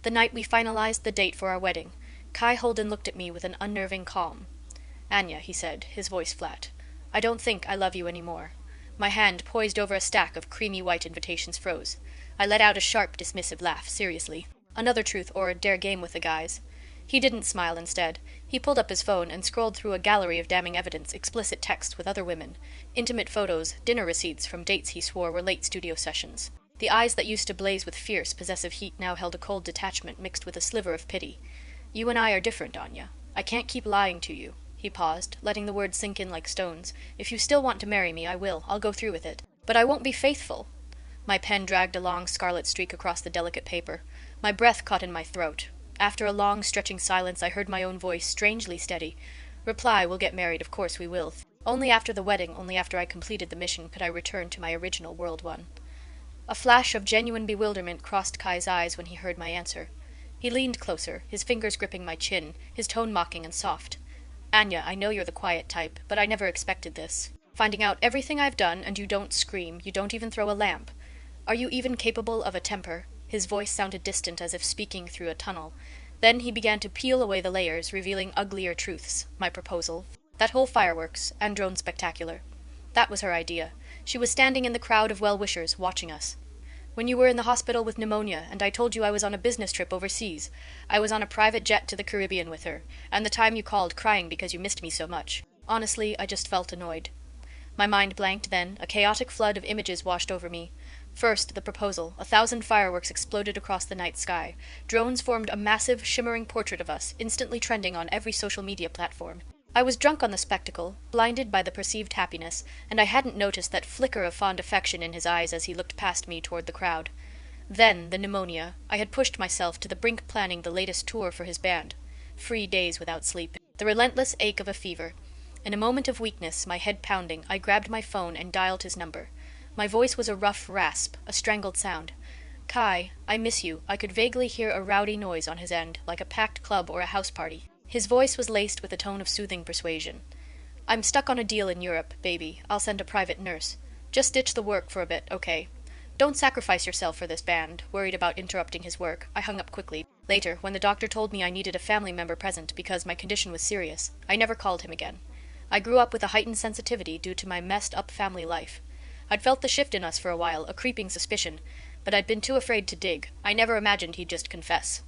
The night we finalized the date for our wedding, Kai Holden looked at me with an unnerving calm. "Anya," he said, his voice flat, "I don't think I love you any more." My hand, poised over a stack of creamy white invitations, froze. I let out a sharp, dismissive laugh, seriously. Another truth or dare game with the guys. He didn't smile instead. He pulled up his phone and scrolled through a gallery of damning evidence, explicit text with other women, intimate photos, dinner receipts from dates he swore were late studio sessions. The eyes that used to blaze with fierce, possessive heat now held a cold detachment mixed with a sliver of pity. "You and I are different, Anya. I can't keep lying to you." He paused, letting the words sink in like stones. "If you still want to marry me, I will. I'll go through with it. But I won't be faithful." My pen dragged a long scarlet streak across the delicate paper. My breath caught in my throat. After a long, stretching silence, I heard my own voice, strangely steady. "Reply, we'll get married, of course we will. Only after the wedding, only after I completed the mission, could I return to my original World One." A flash of genuine bewilderment crossed Kai's eyes when he heard my answer. He leaned closer, his fingers gripping my chin, his tone mocking and soft. "Anya, I know you're the quiet type, but I never expected this. Finding out everything I've done, and you don't scream, you don't even throw a lamp. Are you even capable of a temper?" His voice sounded distant, as if speaking through a tunnel. Then he began to peel away the layers, revealing uglier truths. My proposal, that whole fireworks, and drone spectacular. That was her idea. She was standing in the crowd of well-wishers, watching us. When you were in the hospital with pneumonia, and I told you I was on a business trip overseas, I was on a private jet to the Caribbean with her, and the time you called crying because you missed me so much. Honestly, I just felt annoyed. My mind blanked then, a chaotic flood of images washed over me. First, the proposal. 1,000 fireworks exploded across the night sky. Drones formed a massive, shimmering portrait of us, instantly trending on every social media platform. I was drunk on the spectacle, blinded by the perceived happiness, and I hadn't noticed that flicker of fond affection in his eyes as he looked past me toward the crowd. Then, the pneumonia. I had pushed myself to the brink planning the latest tour for his band. 3 days without sleep. The relentless ache of a fever. In a moment of weakness, my head pounding, I grabbed my phone and dialed his number. My voice was a rough rasp, a strangled sound. "Kai, I miss you." I could vaguely hear a rowdy noise on his end, like a packed club or a house party. His voice was laced with a tone of soothing persuasion. "I'm stuck on a deal in Europe, baby. I'll send a private nurse. Just ditch the work for a bit, okay? Don't sacrifice yourself for this band." Worried about interrupting his work, I hung up quickly. Later, when the doctor told me I needed a family member present because my condition was serious, I never called him again. I grew up with a heightened sensitivity due to my messed up family life. I'd felt the shift in us for a while, a creeping suspicion, but I'd been too afraid to dig. I never imagined he'd just confess.